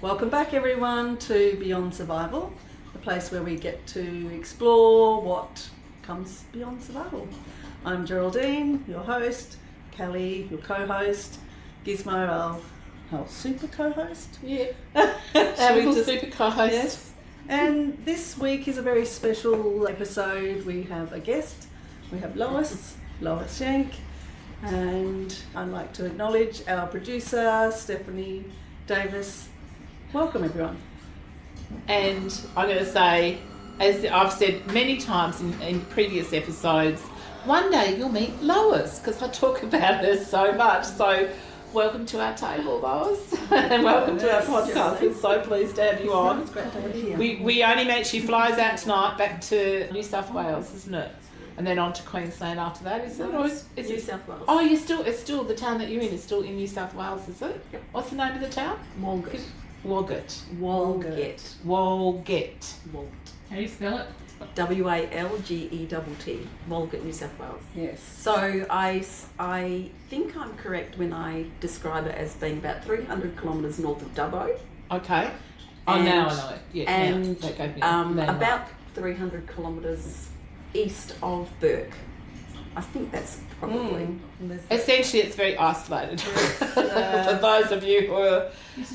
Welcome back everyone to Beyond Survival, the place where we get to explore what comes beyond survival. I'm Geraldine, your host, Kelli, your co-host, Gizmo, our super co-host. Yeah, our super co-host. Yes. And this week is a very special episode. We have a guest. We have Lois Schenk, and I'd like to acknowledge our producer, Stephanie Davis. Welcome everyone. And I'm going to say, as I've said many times in previous episodes, one day you'll meet Lois, because I talk about her so much. So welcome to our table, Lois, and welcome to our podcast. We're so pleased to have you on. It's great to have you here. We only met, she flies out tonight back to New South Wales, isn't it? And then on to Queensland after that, is it? Or is New South Wales. Oh, it's still the town that you're in is still in New South Wales, is it? Yep. What's the name of the town? Walgett. Walgett. How do you spell it? Walgett. Walgett, New South Wales. Yes. So I think I'm correct when I describe it as being about 300 kilometres north of Dubbo. Okay. Oh, now I know it. Yeah. And now that gave me a about 300 kilometres east of Burke. I think that's probably. Essentially, it's very isolated. For those of you who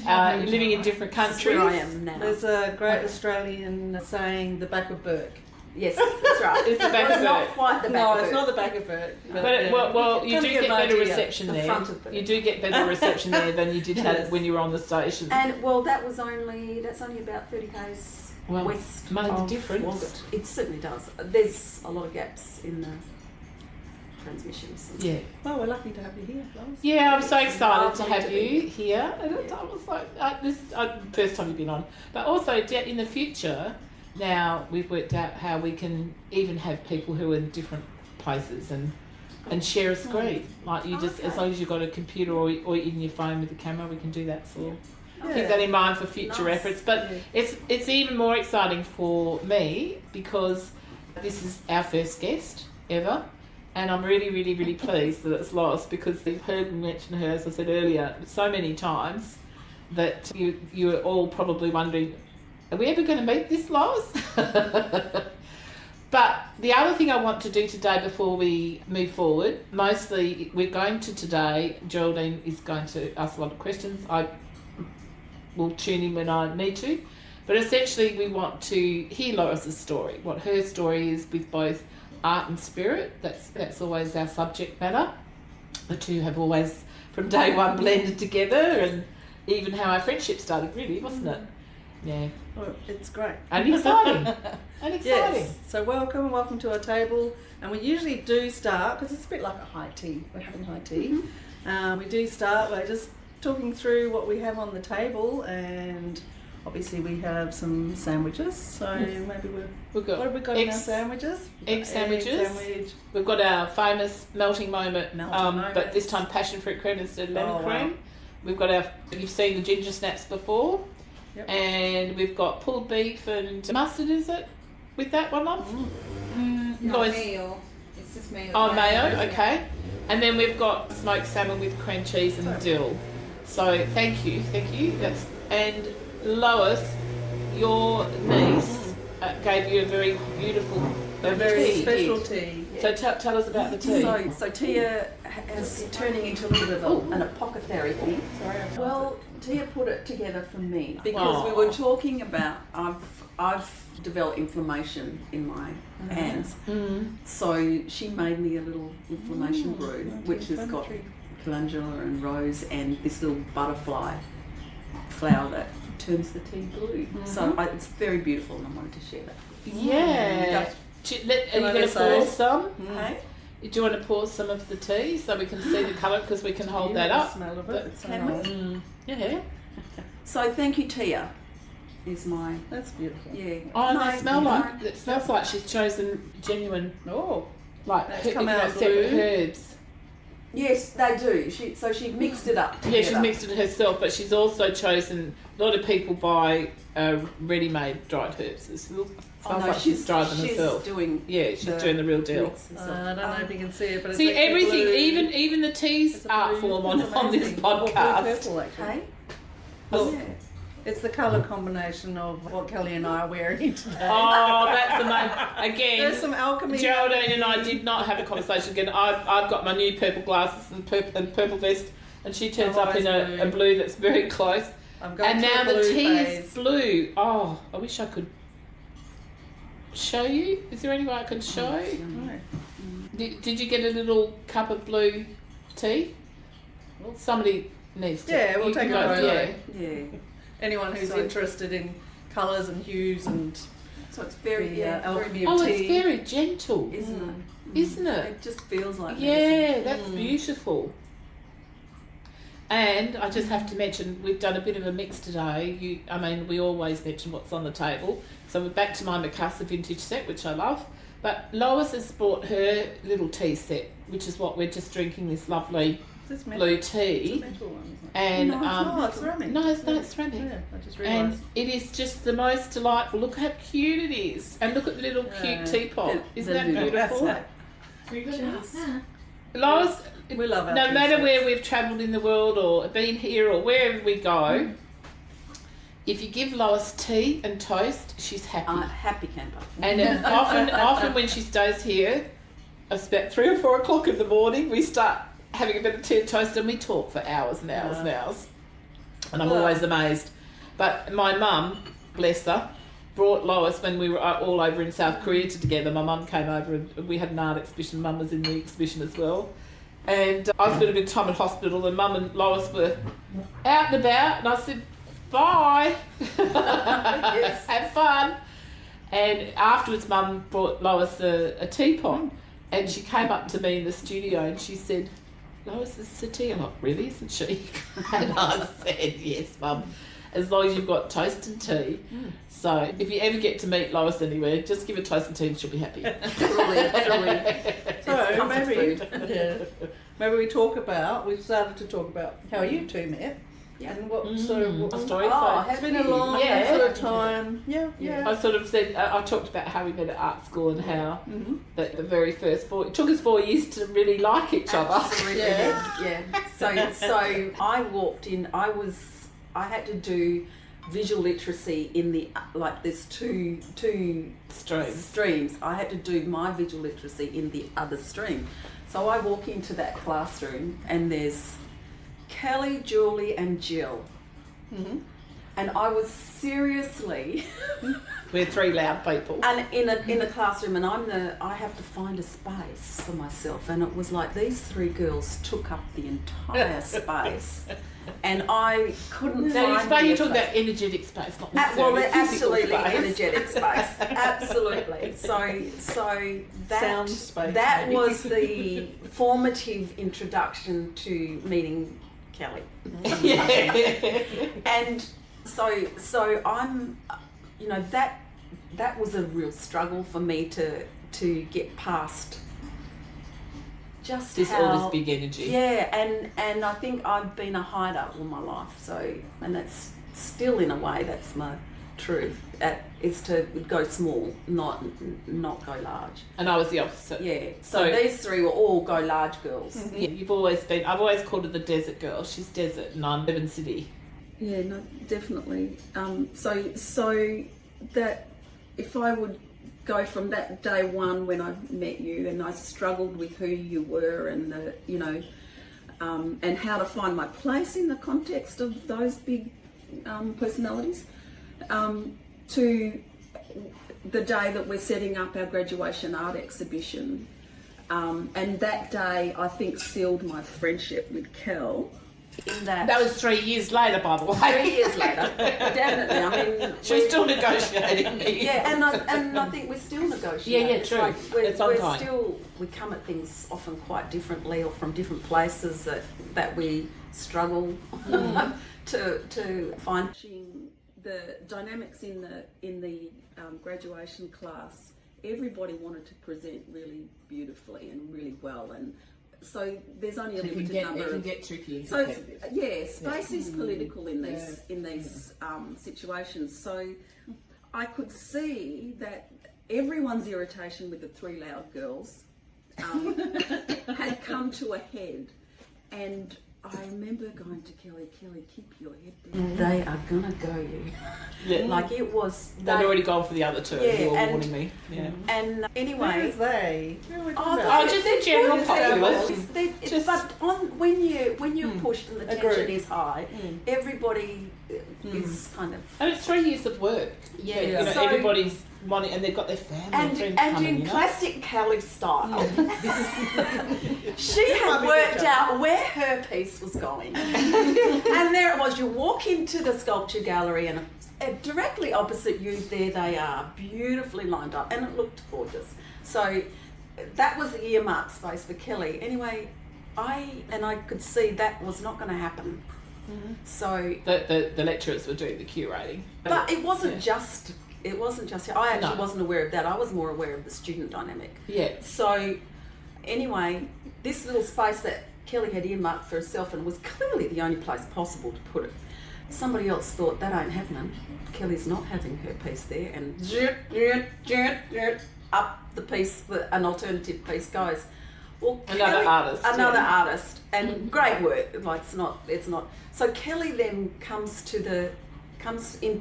are living in different countries. Where I am now. There's a great Australian saying, the back of Burke. Yes, that's right. It's the back Well, of not Burke. quite the back No, of it's Burke. not the back of Burke. But well, you do get better reception The there. front of Burke. You do get better reception there than you did have when you were on the station. And well, that's only about 30 k's west made of the difference. Walgett. It certainly does. There's a lot of gaps in the transmissions. Yeah. Well, we're lucky to have you here, Lois. Yeah, I'm so excited to have you here. And I was like, this is the first time you've been on. But also, in the future, now we've worked out how we can even have people who are in different places and share a screen. Like you just, as long as you've got a computer or even your phone with a camera, we can do that. So keep that in mind for future efforts. But it's even more exciting for me because this is our first guest ever. And I'm really, really, really pleased that it's Lois, because you've heard me mention her, as I said earlier, so many times that you are all probably wondering, are we ever going to meet this Lois? But the other thing I want to do today before we move forward, mostly we're going to today, Geraldine is going to ask a lot of questions. I will tune in when I need to. But essentially we want to hear Lois's story, what her story is with both art and spirit. That's always our subject matter. The two have always from day one blended together, and even how our friendship started, really, wasn't it? Yeah. Well, it's great. And exciting. Yes. So welcome to our table. And we usually do start, because it's a bit like a high tea. We're having high tea. We do start by just talking through what we have on the table, and obviously we have some sandwiches, so maybe what have we got in our sandwiches? Egg sandwiches. We've got our famous melting moment, but this time passion fruit cream instead of lemon cream. Wow. We've got you've seen the ginger snaps before, and we've got pulled beef and mustard, is it? With that one on? No, mayo. It's just mayo. Oh, mayo, okay. And then we've got smoked salmon with cream cheese and dill. So thank you. And Lois, your niece gave you a very beautiful special tea. So tell us about the tea. So Tia is turning into a little bit of an apothecary thing. Well, Tia put it together for me because we were talking about I've developed inflammation in my hands. So she made me a little inflammation brew, which has got calendula and rose and this little butterfly flower that turns the tea blue. So it's very beautiful, and I wanted to share that. Yeah. Are you going to pour some? Hey? Do you want to pour some of the tea so we can see the colour, because we can hold that up? Smell of it. It's Can we? Yeah. So thank you, Tia. Is my that's beautiful. Yeah. Oh, and it smells like she's chosen genuine. Like separate herbs. Yes, they do. She mixed it up together. Yeah, she's mixed it herself, but she's also chosen. A lot of people buy ready-made dried herbs. It smells like she's dried them herself. She's doing the real deal. I don't know if you can see it, but see it's everything, blue. even the tea's art form on this podcast. Purple, actually. Hey? Oh, It's the colour combination of what Kelly and I are wearing today. Oh, that's the main. Again, There's some alchemy. Geraldine and I did not have a conversation again. I've got my new purple glasses and purple vest, and she turns up in a blue that's very close. I'm going And through now a the blue tea phase. is blue. Oh, I wish I could show you. Is there any way I could show? No. Did you get a little cup of blue tea? Well, somebody needs to. Yeah, we'll you take a guys- photo. Yeah. Anyone who's So- interested in colours and hues and So it's very the alchemy Oh, of it's tea. very gentle, isn't it? isn't it? It just feels like Yeah, medicine. that's beautiful. And I just have to mention, we've done a bit of a mix today. We always mention what's on the table. So we're back to my Mikasa vintage set, which I love. But Lois has brought her little tea set, which is what we're just drinking, this lovely Is this metal? blue It's a tea. metal one, isn't it? And No, it's not. It's ceramic. no, it's ceramic. Yeah, I just And realised. it is just the most delightful. Look how cute it is. And look at the little cute Yeah. teapot. Isn't that little- beautiful? That's We got Just- Lois, We love our no tea matter sets. where we've travelled in the world or been here or wherever we go, if you give Lois tea and toast, she's happy. Happy camper. And then often when she stays here, it's about 3 or 4 o'clock in the morning, we start having a bit of tea and toast and we talk for hours and hours and hours. And I'm Well- always amazed. But my mum, bless her, brought Lois when we were all over in South Korea together. My mum came over and we had an art exhibition. Mum was in the exhibition as well. And I spent a bit of time in hospital and Mum and Lois were out and about and I said, bye. Yes. Have fun. And afterwards Mum brought Lois a teapot and she came up to me in the studio and she said, Lois, this is a tea. I'm like, really, isn't she? And I said, yes, Mum, as long as you've got toast and tea. So if you ever get to meet Lois anywhere, just give her toast and tea and she'll be happy. Truly. So comfort maybe, food. yeah, maybe we've started to talk about how you two met. Yeah. And what sort of, a story. Oh, it's been a long Yeah. sort of time. Yeah. I sort of said, I talked about how we met at art school and how Mm-hmm. that the very first it took us 4 years to really like each other. Absolutely. Yeah. Yeah. So I walked in. I had to do visual literacy in the there's two streams. I had to do my visual literacy in the other stream. So I walk into that classroom and there's Kelli, Julie, and Jill. Mm-hmm. And I was seriously, We're 3 loud people. and in a classroom, and I have to find a space for myself, and it was like these 3 girls took up the entire space, and I couldn't Now, find. you're talking about energetic space, not Well, necessarily they're physical absolutely space. energetic space. Absolutely. So that Sound space, that maybe. was the formative introduction to meeting Kelli. Yeah. And so I'm, that was a real struggle for me to get past just Just how, all this big energy. yeah, and I think I've been a hider all my life, so, and that's still in a way that's my truth, is to go small, not go large. And I was the opposite. Yeah, so So- these 3 were all go large girls. Yeah, I've always called her the desert girl. She's desert and I'm urban city. Yeah, no, definitely. So that if I would go from that day one when I met you and I struggled with who you were and and how to find my place in the context of those big personalities, to the day that we're setting up our graduation art exhibition, and that day I think sealed my friendship with Kel. In that, That was 3 years later, by the 3 way. years later, definitely. I mean, She's still negotiating me. yeah, and I think we're still negotiating. Yeah, It's true. like It's ongoing. we come at things often quite differently, or from different places that we struggle to find. The dynamics in the graduation class, everybody wanted to present really beautifully and really well, and so there's only a limited number of. tricky. So space is political in these situations. So I could see that everyone's irritation with the 3 loud girls had come to a head, and I remember going to Kelli, keep your head down. They are gonna go you. Yeah. Like it was. They'd already gone for the other two. Yeah, You were and- warning me. Yeah. And anyway. Who's they? Who are we talking Oh, about? just the general populace. Just, but when you're pushed and the A tension group. is high, everybody is kind of. And it's 3 years of work. Yeah. You know, So- everybody's wanting, and they've got their family and friends And coming, in you know. classic Kelli style, she Might had be worked better. out where her piece was going. And there it was. You walk into the sculpture gallery, and directly opposite you, there they are, beautifully lined up, and it looked gorgeous. So that was the earmark space for Kelli. Anyway, I could see that was not going to happen. So, The lecturers were doing the curating. but it wasn't just. It wasn't just. I actually No. wasn't aware of that. I was more aware of the student dynamic. Yeah. So, anyway, this little space that Kelli had earmarked for herself and was clearly the only place possible to put it. Somebody else thought that ain't happening. Kelli's not having her piece there, and up the piece, an alternative piece goes. Well, Another artist, another yeah. artist, and great work. Like it's not. So Kelli then comes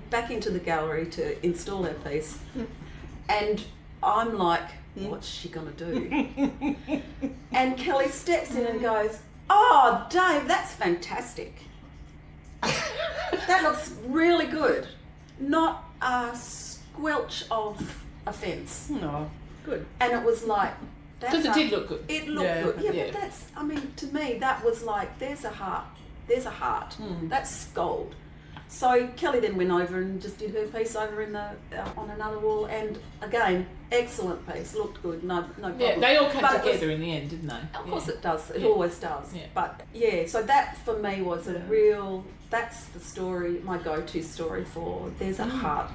back into the gallery to install her piece, and I'm like, what's she gonna do? And Kelli steps in and goes, "Oh, Dave, that's fantastic. That looks really good. Not a squelch of offence." No, good. And it was like, Because it did look good. It looked Yeah. good. Yeah, Yeah. but that's, I mean, to me, that was like, there's a heart. There's a heart. That's gold. So Kelli then went over and just did her piece over in the on another wall, and again, excellent piece. Looked good. No problem. Yeah, they all came But it was- together in the end, didn't they? Of course Yeah. it does. It Yeah. always does. Yeah. But yeah, so that for me was a Yeah. real. That's the story. My go-to story for. There's a heart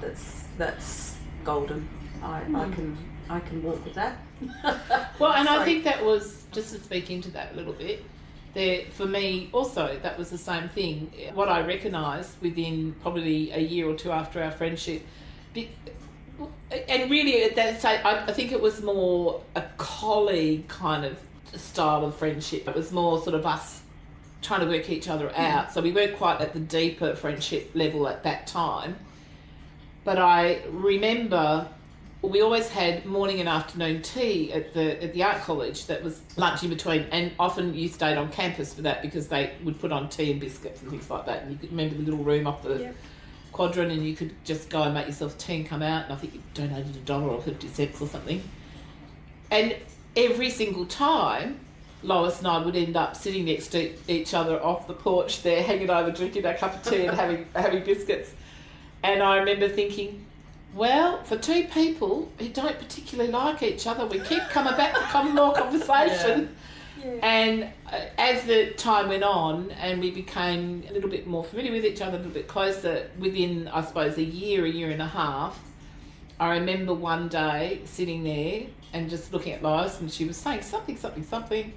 that's golden. I can walk with that. Well, and I So- think that was, just to speak into that a little bit, there for me also, that was the same thing. What I recognised within probably a year or two after our friendship, and really at that stage, I think it was more a colleague kind of style of friendship. It was more sort of us trying to work each other out. So we weren't quite at the deeper friendship level at that time. But I remember we always had morning and afternoon tea at the art college. That was lunch in between, and often you stayed on campus for that because they would put on tea and biscuits and things like that. And you could remember the little room off the quadrant, and you could just go and make yourself tea and come out. And I think you donated $1 or 50 cents or something. And every single time, Lois and I would end up sitting next to each other off the porch there, hanging over, drinking our cup of tea and having biscuits. And I remember thinking, well, for two people who don't particularly like each other, we keep coming back to common more conversation. Yeah. And as the time went on and we became a little bit more familiar with each other, a little bit closer, within, I suppose, a year and a half, I remember one day sitting there and just looking at Lois, and she was saying something.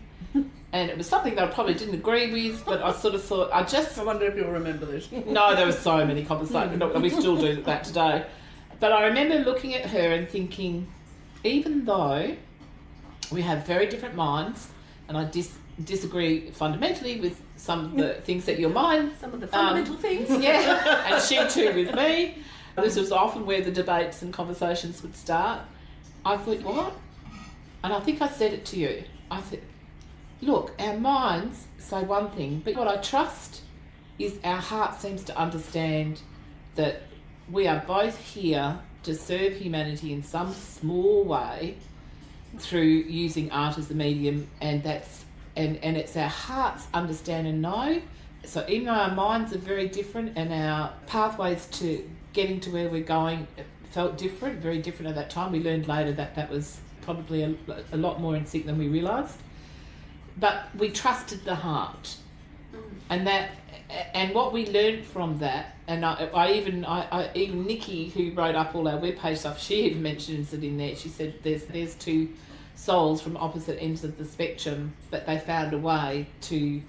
And it was something that I probably didn't agree with, but I sort of thought, I wonder if you'll remember this. no, there were so many conversations, and we still do that today. But I remember looking at her and thinking, even though we have very different minds, and I disagree fundamentally with some of the things that your mind, Some of the fundamental things. yeah, and she too with me. This was often where the debates and conversations would start. I thought, what? And I think I said it to you. I said, look, our minds say one thing, but what I trust is our heart seems to understand that we are both here to serve humanity in some small way through using art as a medium, and it's our hearts understand and know. So even though our minds are very different and our pathways to getting to where we're going felt different, very different at that time, we learned later that was probably a lot more in sync than we realised. But we trusted the heart, and what we learned from that, and I even Nikki, who wrote up all our webpage stuff, she even mentions it in there. She said there's two souls from opposite ends of the spectrum, but they found a way to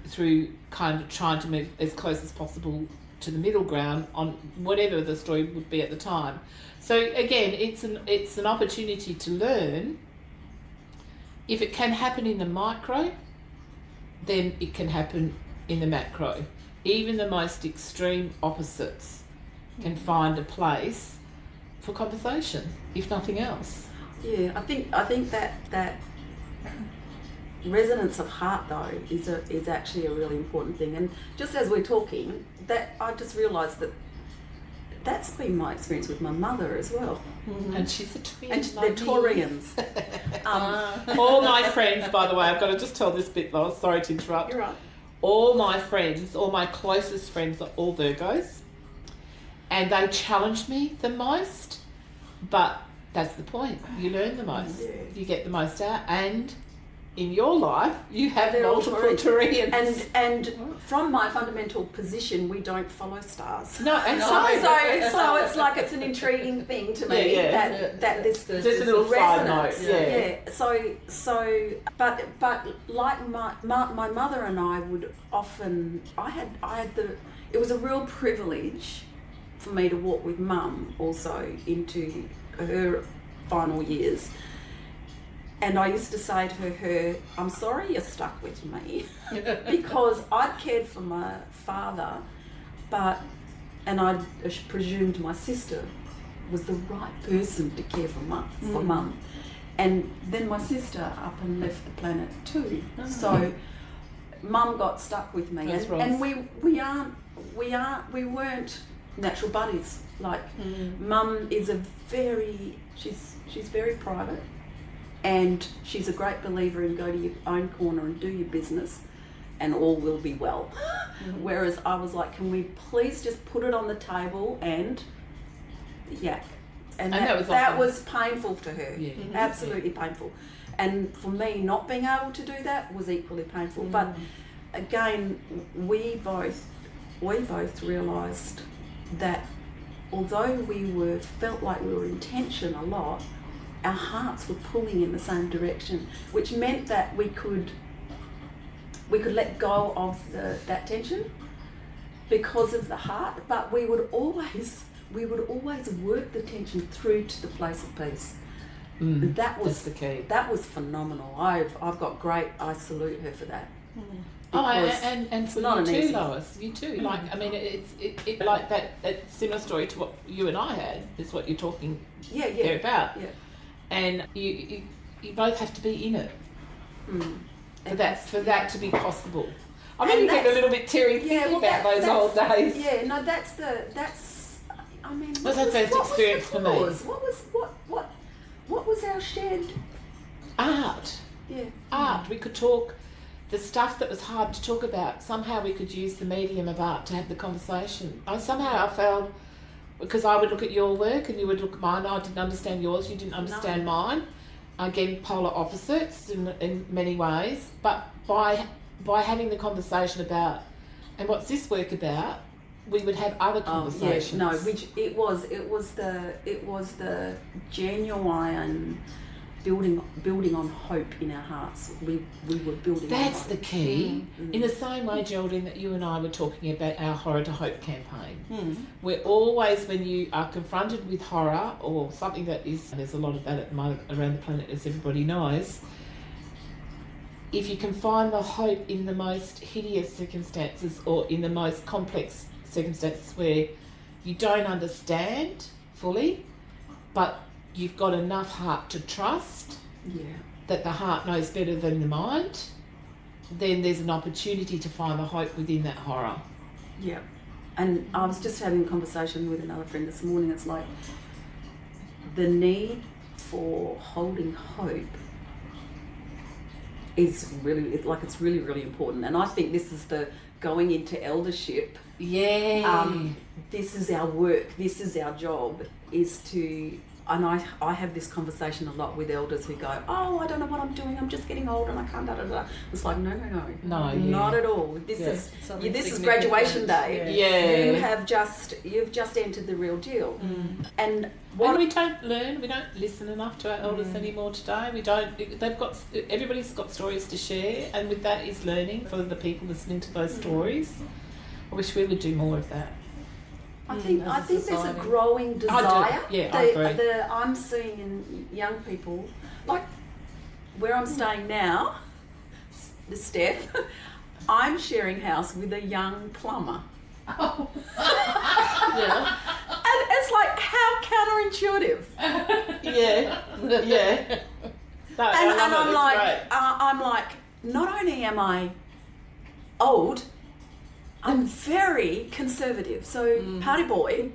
through kind of trying to move as close as possible to the middle ground on whatever the story would be at the time. So again, it's an opportunity to learn. If it can happen in the micro, then it can happen in the macro. Even the most extreme opposites can find a place for conversation, if nothing else. Yeah, I think that resonance of heart though is actually a really important thing. And just as we're talking, that I just realised that's been my experience with my mother as well. And she's a twin. And they're Taurians. All my friends, by the way, I've got to just tell this bit, Lois, sorry to interrupt. You're right. All my friends, all my closest friends are all Virgos, and they challenged me the most, but that's the point. You learn the most. Yeah. You get the most out, and in your life, you have They're all multiple Taurians. Taurians. And from my fundamental position, we don't follow stars. No, and So it's like it's an intriguing thing to me that this just a little side resonance. note. So but like my mother and I would often I had it was a real privilege for me to walk with Mum also into her final years. And I used to say to her, I'm sorry you're stuck with me, because I'd cared for my father, and I presumed my sister was the right person to care for Mum. And then my sister up and left the planet too. So Mum got stuck with me. And we weren't natural buddies. Like Mum is she's very private. And she's a great believer in go to your own corner and do your business and all will be well. Whereas I was like, can we please just put it on the table and yak? And that was painful to her. Yeah. Absolutely painful. And for me, not being able to do that was equally painful. But again, we both realised that although we felt like we were in tension a lot, our hearts were pulling in the same direction, which meant that we could let go of that tension because of the heart, but we would always work the tension through to the place of peace. That's the key. That was phenomenal. I salute her for that. And for you too, Lois. You too. Like, I mean, it's like that similar story to what you and I had. Is what you're talking there about. Yeah. And you both have to be in it for that to be possible. I mean, you get a little bit teary thinking about those old days. Yeah, no, that's. I mean, was that first experience for me? What was our shared art? Yeah, art. We could talk the stuff that was hard to talk about. Somehow we could use the medium of art to have the conversation. I felt. Because I would look at your work and you would look at mine. I didn't understand yours, you didn't understand mine. Again, polar opposites in many ways. But by having the conversation about, and what's this work about, we would have other conversations. Which it was the genuine building on hope in our hearts. We were building. That's on the hope. key. In the same way, Geraldine, that you and I were talking about our Horror to Hope campaign. We're always, when you are confronted with horror or something that is, and there's a lot of that at the moment around the planet, as everybody knows. If you can find the hope in the most hideous circumstances or in the most complex circumstances where you don't understand fully, but you've got enough heart to trust that the heart knows better than the mind, then there's an opportunity to find the hope within that horror. Yeah. And I was just having a conversation with another friend this morning. It's like the need for holding hope is really, it's really, really important. And I think this is the going into eldership. Yeah. This is our work. This is our job, is to... And I have this conversation a lot with elders who go, oh, I don't know what I'm doing, I'm just getting old and I can't da-da-da. It's like, no, not at all. This is graduation day. You've just entered the real deal. And we don't learn, we don't listen enough to our elders anymore today. Everybody's got stories to share, and with that is learning for the people listening to those stories. I wish we would do more of that. I think there's a growing desire. I agree. I'm seeing in young people, like where I'm staying now, the Steph, I'm sharing house with a young plumber. Oh. Yeah. And it's like, how counterintuitive. Yeah. Yeah. No, And I love I'm it. like, It's great. I'm like, not only am I old, I'm very conservative. So party boy,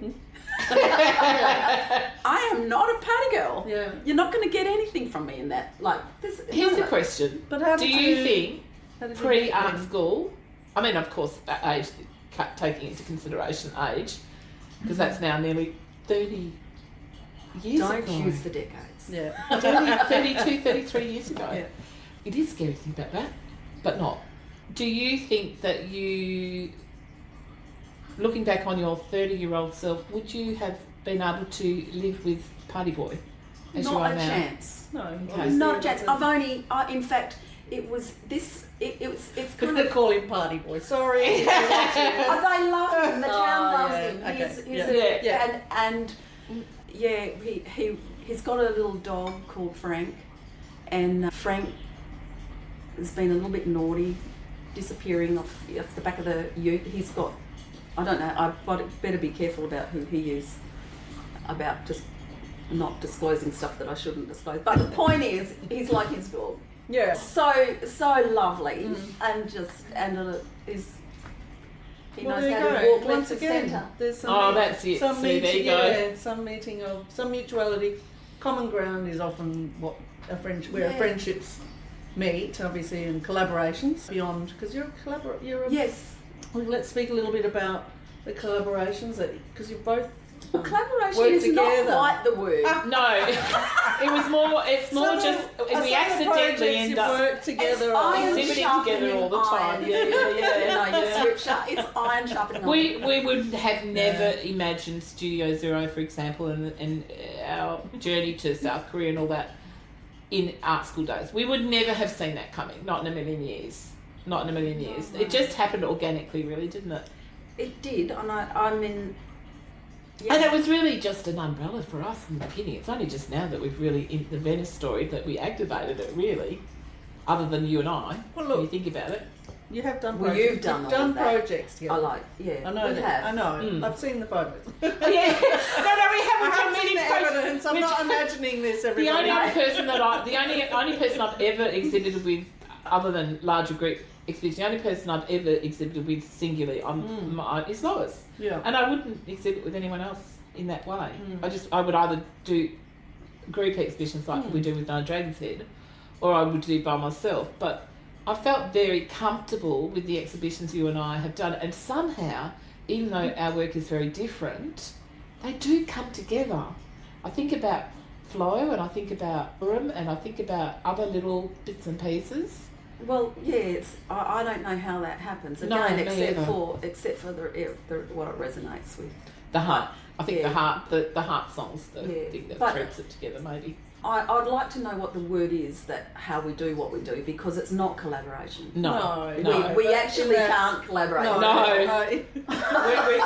I am not a party girl. Yeah. You're not going to get anything from me in that. Like this. Here's a question. But how Do did you think how did you pre-art meet them? school, I mean, of course, age, taking into consideration age, because that's now nearly 30 years Don't ago. use the decades. Yeah. 32, 33 years ago. Yeah. It is scary to think about that, but not. Do you think that you, looking back on your 30-year-old self, would you have been able to live with Party Boy as you Not are a now? chance. No. Okay. Not a chance. I've only. In fact, it was this. It's We're kind gonna of. call him Party Boy. Sorry. They love him. The town loves yeah. him. Okay. He's Yeah. Yeah. and yeah, he's got a little dog called Frank, and Frank has been a little bit naughty, disappearing off the back of the ute. He's got, I don't know. I better be careful about who he is, about just not disclosing stuff that I shouldn't disclose. But the point is, he's like his dog. Yeah. So lovely, and is. He Well, knows there you how to go. walk left Once to again, centre. there's some Oh, that's it. Some See, there you go. yeah, some meeting of some mutuality. Common ground is often what where Yeah. friendships meet, obviously, and collaborations beyond. Because you're a Yes. Well, let's speak a little bit about the collaborations because you've both. Well, collaboration work is together. not quite the word. No, it was more. It's more just we accidentally end up work together. It's on. iron exhibiting sharpening together all the time. iron. Yeah, yeah, yeah. No, you switch up. It's iron sharpening iron. We would have never imagined StudioZer0, for example, and our journey to South Korea and all that in art school days. We would never have seen that coming. Not in a million years. Not in a million years. No. It just happened organically, really, didn't it? It did, and I mean. Yeah. And it was really just an umbrella for us in the beginning. It's only just now that we've really, in the Venice story, that we activated it, really. Other than you and I, Well, when look, you think about it. you have done. Well, projects. you've done all done of that. projects together. I like, yeah. I know we that. have. I know. Mm. I've seen the photos. Oh, yeah. No, we haven't I done have many seen the projects. evidence. I'm We've not done- imagining this. The Everybody. only person I've ever exhibited with, other than larger group exhibitions, the only person I've ever exhibited with singularly is Lois. Yeah. And I wouldn't exhibit with anyone else in that way. Mm. I would either do group exhibitions like we do with No Dragon's Head, or I would do by myself. But I felt very comfortable with the exhibitions you and I have done, and somehow, even though our work is very different, they do come together. I think about Flow, and I think about Urim, and I think about other little bits and pieces. Well, yeah, it's. I don't know how that happens. No, Again, me except either. for the what it resonates with. The heart. I think Yeah. the heart songs, the Yeah. thing that But- threads it together, maybe. I'd like to know what the word is that how we do what we do, because it's not collaboration. No. We but actually in that- can't collaborate. No.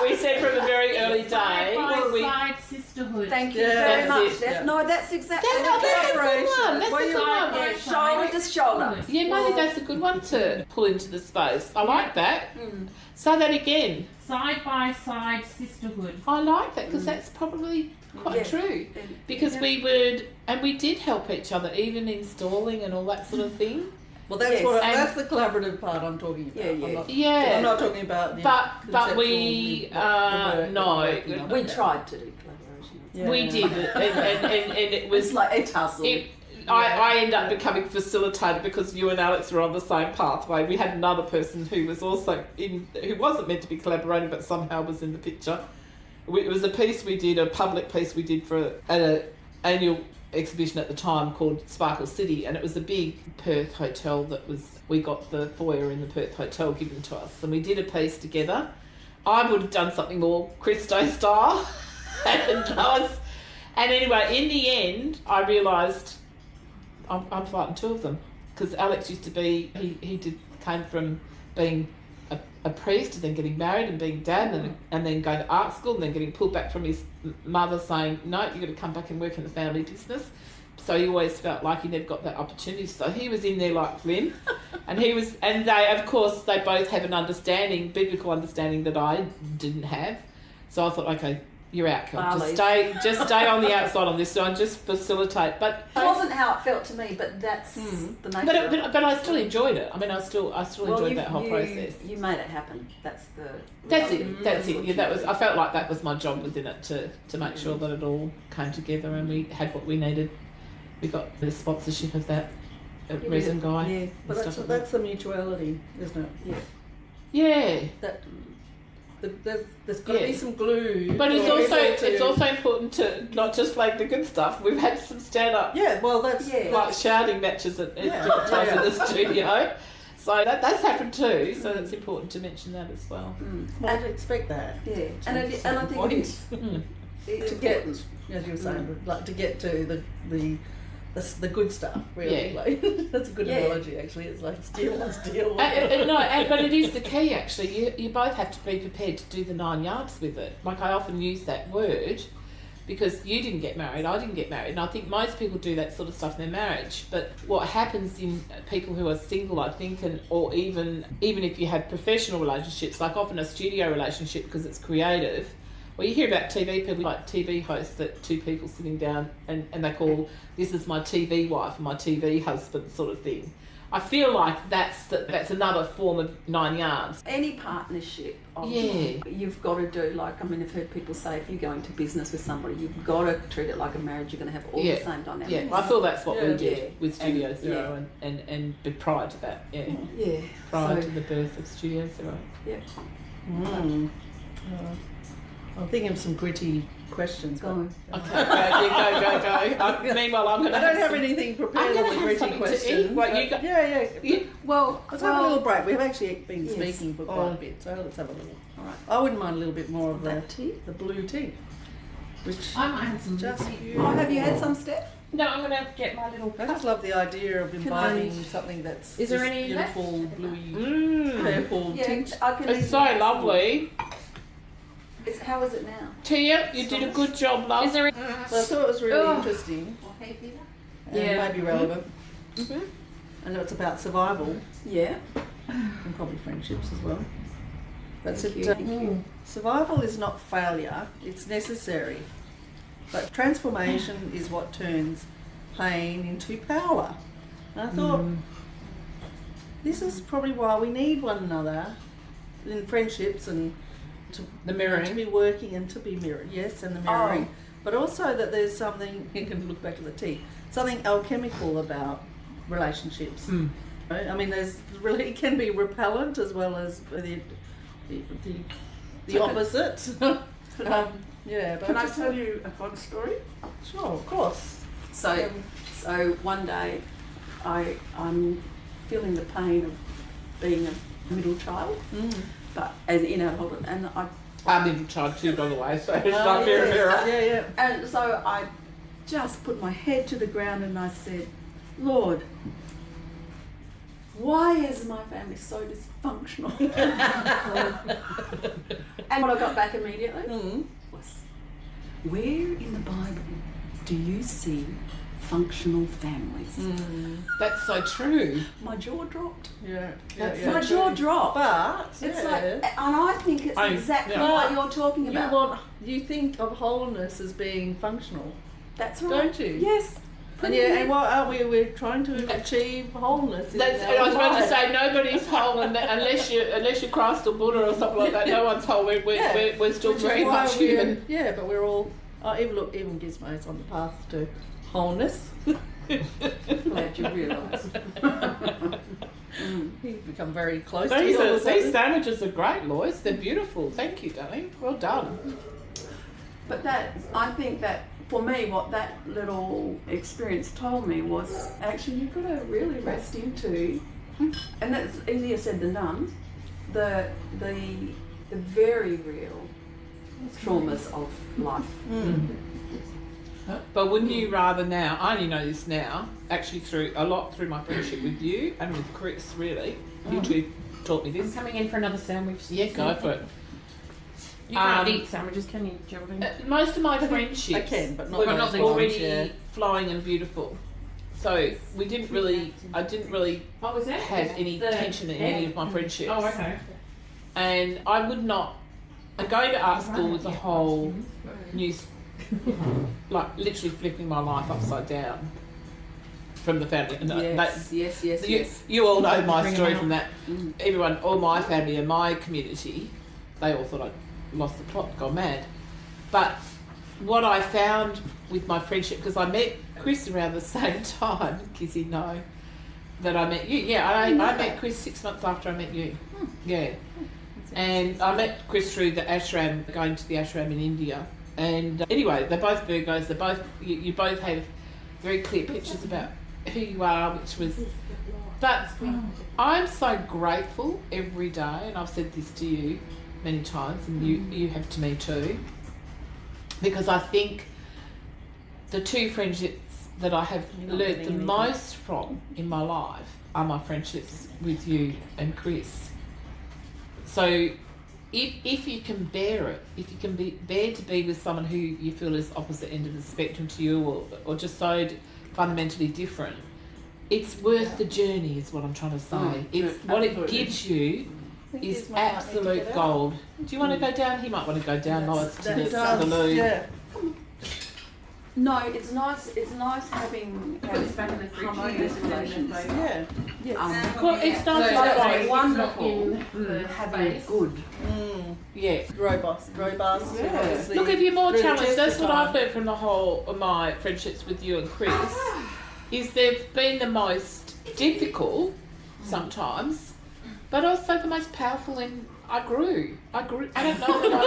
we said from a very early day. Side by we, side sisterhood. Thank you Yeah, very that's much. it. That's, Yeah. No, that's exactly. That's a good collaboration. one. That's Well, a you- good one. Side by Yeah, side. shoulder to shoulder. Yeah, maybe Well, that's a good one to pull into the space. I like that. Mm. Say that again. Side by side sisterhood. I like that because that's probably quite Yeah. true. And- Because yeah. we did help each other, even installing and all that sort of thing. Well, that's Yes. that's the collaborative part I'm talking about. Yeah, I'm yeah. not, Yeah. I'm not talking about the But conceptual, we the work that no, we're working on. We tried to do collaboration. Yeah. we did it, and it was It's like a tussle. I end up becoming facilitator because you and Alex were on the same pathway. We had another person who was also who wasn't meant to be collaborating, but somehow was in the picture. It was a piece we did, a public piece we did at an annual exhibition at the time called Sparkle City, and it was a big Perth hotel we got the foyer in the Perth hotel given to us, and we did a piece together. I would have done something more Christo style, and anyway, in the end, I realised I'm fighting two of them, because Alex used to be came from being a priest and then getting married and being dad and then going to art school and then getting pulled back from his mother saying, no, you've got to come back and work in the family business. so he always felt like he never got that opportunity. So he was in there like Flynn, and they, of course, they both have an biblical understanding that I didn't have. So I thought, okay, you're out, Kel. Just stay on the outside on this one, just facilitate. But it wasn't how it felt to me, but that's the nature. But I still enjoyed it. I mean, I still enjoyed that whole process. You made it happen. That's it. That's it. Yeah, I felt like that was my job within it to make sure that it all came together and we had what we needed. We got the sponsorship of that resin guy. Yeah, but that's the mutuality, isn't it? Yeah. There's got to be some glue. But it's also important to not just flag the good stuff. We've had some stand-up, like shouting matches at different times in the studio. So that's happened too. So it's important to mention that as well. I'd expect that. Yeah, and I think to get, as you were saying, like to get to the good stuff, really. Yeah. Like, that's a good analogy, actually. It's like steal on steal. But it is the key, actually. You both have to be prepared to do the 9 yards with it. Like, I often use that word because you didn't get married, I didn't get married, and I think most people do that sort of stuff in their marriage. But what happens in people who are single, I think, or even if you have professional relationships, like often a studio relationship because it's creative. Well, you hear about TV people, like TV hosts, that two people sitting down and they call, this is my TV wife and my TV husband sort of thing. I feel like that's another form of 9 yards. Any partnership, you've got to do, like, I mean, I've heard people say if you're going to business with somebody, you've got to treat it like a marriage. You're going to have all the same dynamics. Yeah, I feel that's what we did with StudioZer0 and prior to that, prior to the birth of StudioZer0. Yeah. I'm thinking of some gritty questions. Go on. Okay, go. Meanwhile, I'm going to. I don't have anything prepared on the gritty questions. Well, you got. Well, let's have a little break. We've actually been speaking for quite a bit, so let's have a little. All right. I wouldn't mind a little bit more of that tea, the blue tea, which I might have some just. Have you had some, Steph? No, I'm going to get my little I cup. just love the idea of imbibing something that's Is there any beautiful bluey purple tint. It's so lovely. How is it now? Tia, you did a good job, love. Is there? So I thought it was really interesting and maybe relevant. Mm-hmm. And it's about survival. Yeah. And probably friendships as well. That's Thank it. you. Survival is not failure, it's necessary. But transformation is what turns pain into power. And I thought, this is probably why we need one another in friendships and the mirroring. To be working and to be mirrored, yes, and the mirroring. But also that there's something, you can look back to the tea, something alchemical about relationships. I mean, it can be repellent as well as the opposite. But can I tell you a fun story? Sure, of course. So one day I'm feeling the pain of being a middle child, but as in adulthood, and I'm a middle child too, by the way, so it's not mirror. Yeah. And so I just put my head to the ground and I said, Lord, why is my family so dysfunctional? And what I got back immediately was, where in the Bible do you see functional families? That's so true. My jaw dropped. My jaw dropped. But it's like, and I think it's exactly what you're talking about. You think of wholeness as being functional. That's right. Don't you? Yes. And what are we? We're trying to achieve wholeness. I was about to say nobody's whole unless you're Christ or Buddha or something like that. No one's whole. We're still very much human. Yeah, but we're all. Even Gizmo's on the path to wholeness. Glad you realised. You've become very close to it. These sandwiches are great, Lois. They're beautiful. Thank you, darling. Well done. But I think that for me, what that little experience told me was actually you've got to really rest into, and that's easier said than done, the very real traumas of life. But wouldn't you rather now, I only know this now, actually through my friendship with you and with Chris, really. You two taught me I'm this. coming in for another sandwich. Yeah, go for it. You can't eat sandwiches, can you, Geraldine? Most of my friendships I can, but not were those ones, already yeah. flowing and beautiful. So I didn't really What was that? have any tension in any of my friendships. Oh, okay. And I would not. And going to art school was a whole new, like literally flipping my life upside down from the family. And Yes. You all know my Bring story them from that. Everyone, all my family and my community, they all thought I'd lost the plot, gone mad. But what I found with my friendship, because I met Chris around the same time, Kizzy, no, that I met you. Yeah, I met Chris 6 months after I met you. Yeah. And I met Chris through the ashram, going to the ashram in India. And anyway, they're both Virgos. They're both you both have very clear pictures about who you are, which was. But I'm so grateful every day, and I've said this to you many times, and you have to me too, because I think the two friendships that I have learnt the most from in my life are my friendships with you and Chris. So if you can bear it, if you can bear to be with someone who you feel is opposite end of the spectrum to you, or just so fundamentally different, it's worth the journey is what I'm trying to say. It's what it gives you is absolute gold. Do you want to go down? He might want to go down, Lois, to the loo. Yeah. No, it's nice. It's nice having back in the fridge. harmonious relations. Yeah. Yes. Well, it's So nice it's like wonderful the having it good. yeah. Robust. Yeah. Obviously. Look, if you're more through the challenged, test that's of what time. I've learned from the whole of my friendships with you and Chris, is they've been the most difficult sometimes, but also the most powerful, and I grew. I don't know that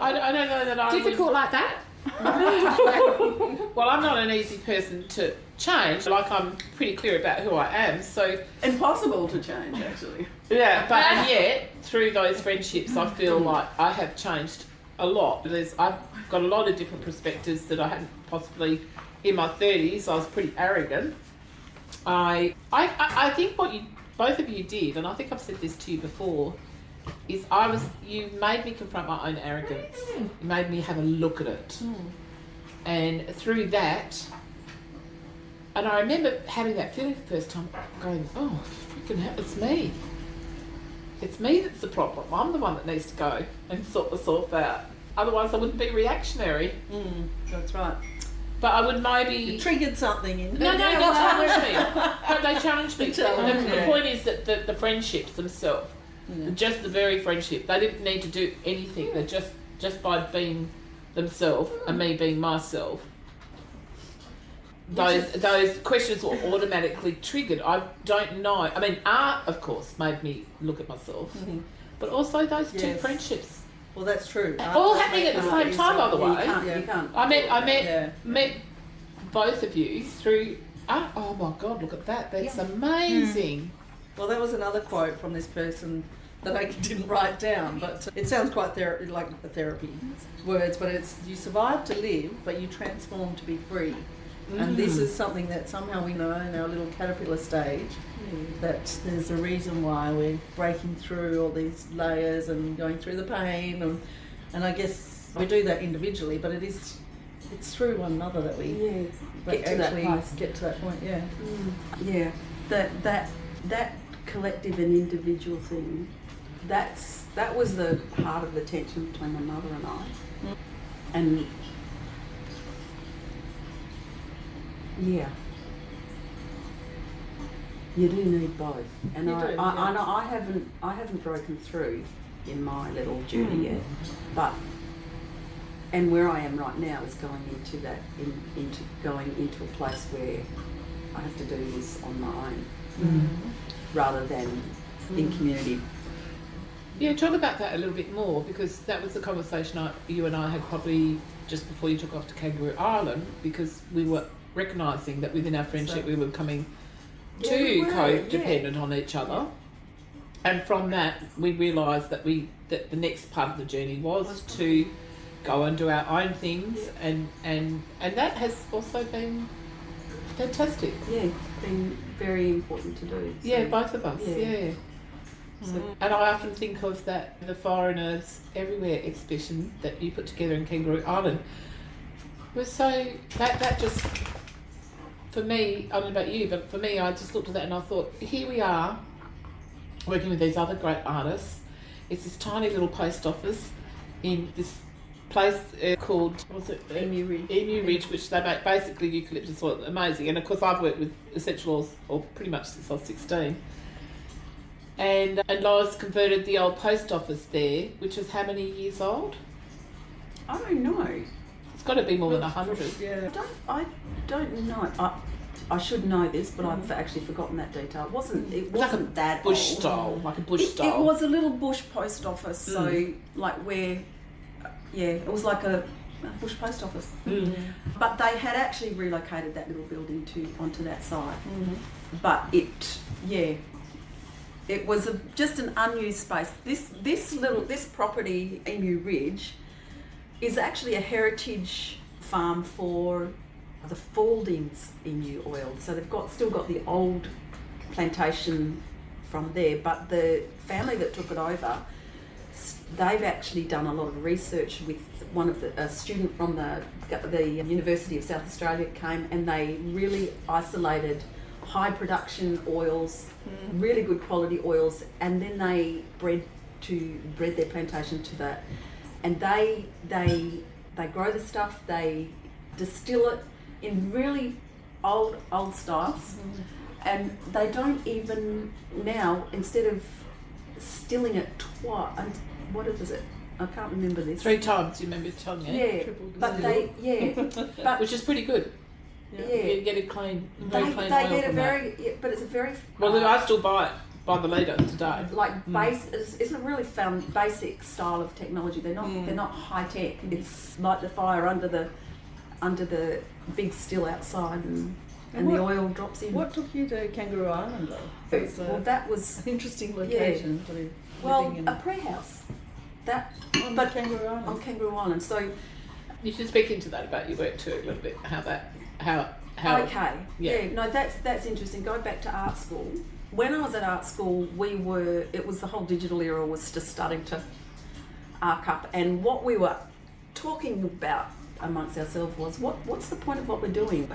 I don't know that I Difficult like that? Well, I'm not an easy person to change. Like, I'm pretty clear about who I am, so Impossible to change, actually. yeah, but and yet through those friendships I feel like I have changed a lot. I've got a lot of different perspectives that I hadn't possibly in my 30s. I was pretty arrogant. I think what both of you did, and I think I've said this to you before, is you made me confront my own arrogance. You made me have a look at it. And through that, and I remember having that feeling for the first time, going, oh, freaking hell, it's me. It's me that's the problem. I'm the one that needs to go and sort myself out. Otherwise I wouldn't be reactionary. That's right. But I would maybe... You triggered something in No, they challenged me. No, they challenged me. Challenged, The yeah. point is that the friendships themselves, just the very friendship, they didn't need to do anything. They just by being themselves and me being myself, those questions were automatically triggered. I don't know. I mean, art, of course, made me look at myself, but also those two Yes. friendships, Well, that's true. all happening at the same time. By the way, You can't. I met both of you through art. Oh my God, look at that! That's amazing. Well, that was another quote from this person that I didn't write down, but it sounds quite like a therapy words, but it's you survive to live, but you transform to be free. And this is something that somehow we know in our little caterpillar stage, that there's a reason why we're breaking through all these layers and going through the pain, and I guess we do that individually, but it's through one another that we Get to that actually place. get to that point. Yeah. Yeah, that collective and individual thing, that was the heart of the tension between my mother and I. And yeah, you do need both. And I haven't broken through in my little journey yet, but. And where I am right now is going into that, going into a place where I have to do this on my own, rather than in community. Yeah, talk about that a little bit more, because that was the conversation you and I had probably just before you took off to Kangaroo Island, because we were recognising that within our friendship we were becoming too codependent on each other, and from that we realised that the next part of the journey was to go and do our own things, and that has also been fantastic. Yeah, been very important to do. So. Yeah, both of us. Yeah. And I often think of that, the Foreigners Everywhere exhibition that you put together in Kangaroo Island was so, that just, for me, I don't know about you, but for me, I just looked at that and I thought, here we are, working with these other great artists. It's this tiny little post office in this place called, what's it? Emu Ridge. Emu Ridge, which they make basically eucalyptus oil, amazing. And of course I've worked with essential oils or pretty much since I was 16. And Lois converted the old post office there, which is how many years old? I don't know. It's got to be more than 100. Yeah. I don't know. I should know this, but I've actually forgotten that detail. It wasn't that Bush old. style, like a bush It style. was a little bush post office, so like where, it was like a bush post office. But they had actually relocated that little building onto that site. But it was just an unused space. This property, Emu Ridge, is actually a heritage farm for the Fauldings emu oil. So they've still got the old plantation from there, but the family that took it over, they've actually done a lot of research with a student from the University of South Australia came, and they really isolated high production oils, really good quality oils, and then they bred their plantation to that, and they grow the stuff, they distill it in really old styles, and they don't even now, instead of stilling it twice, what is it? I can't remember this. 3 times, you remember telling me? Yeah, but Which is pretty good. You get a clean, very clean they oil get a from very, but it's a very Well, I still buy it by the litre today. It's a really basic style of technology. They're not high tech. It's like the fire under the big still outside, and the oil drops in. What took you to Kangaroo Island though? Well, that was an interesting location to be living in. a prayer house. On Kangaroo Island. On Kangaroo Island. So You should speak into that about your work too a little bit. How okay, no, that's interesting. Going back to art school, when I was at art school, it was the whole digital era was just starting to arc up, and what we were talking about amongst ourselves was what's the point of what we're doing?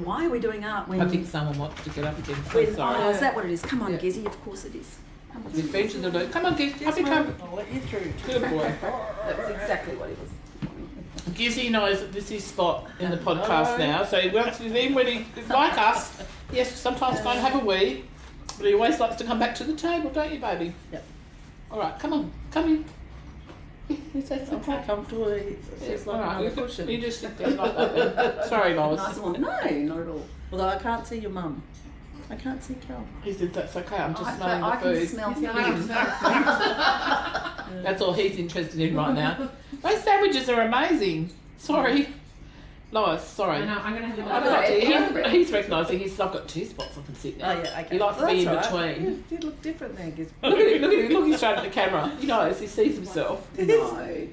Why are we doing art when? I think someone wants to get up again. So sorry. Oh, is that what it is? Come on, Gizzy. Of course it is. Come on. We've been to the loop. Come on, Giz. Up you come. I'll let you through. Good boy. That's exactly what it was. Gizzy knows that this is his spot in the podcast now, so he wants to then when he's like us. Yes, sometimes go and have a wee, but he always likes to come back to the table, don't you, baby? Yep. All right, come on, come in. I'm quite comfortable. It's just like All on a right, cushion. you just sit there like that. Then. Sorry, Lois. Nice one. No, not at all. Although I can't see your mum. I can't see Kel. He said that's okay. I'm just smelling I the can food. smell food. That's all he's interested in right now. Those sandwiches are amazing. Sorry. Lois, sorry. I know, I'm going to have I've another. got he's recognising I've got 2 spots I can sit now. Oh yeah, okay. He likes to be in That's all right. between. You look different there, Giz. Look at him, look at him, looking straight at the camera. He knows, he sees himself. No. I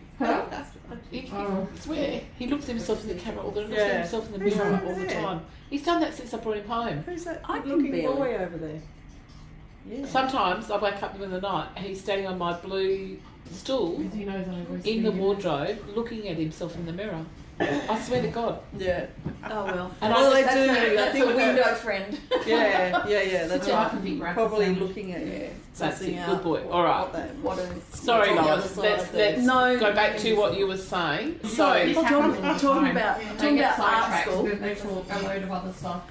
swear, he looks at himself in the camera, or he looks at Yeah. himself in the Who's mirror over all the there? time. He's done that since I brought him home. Who's that I can looking barely- boy over there? Yeah. Sometimes I wake up in the night and he's standing on my blue stool He knows I always in see the you. wardrobe looking at himself in the mirror. I swear to God. Yeah. Oh well. And Well, they That's do. I That's think a window friend. Yeah. That's Yeah, I right. can be right Probably beside you. looking at you. That's sussing it, out good boy. what- All right. What is Sorry, what's on the other Lois. side Let's of this. No. go back to what you were saying. This So, happens all the talking time. about- They talking get about art sidetracked school. with they talk a load of other stuff.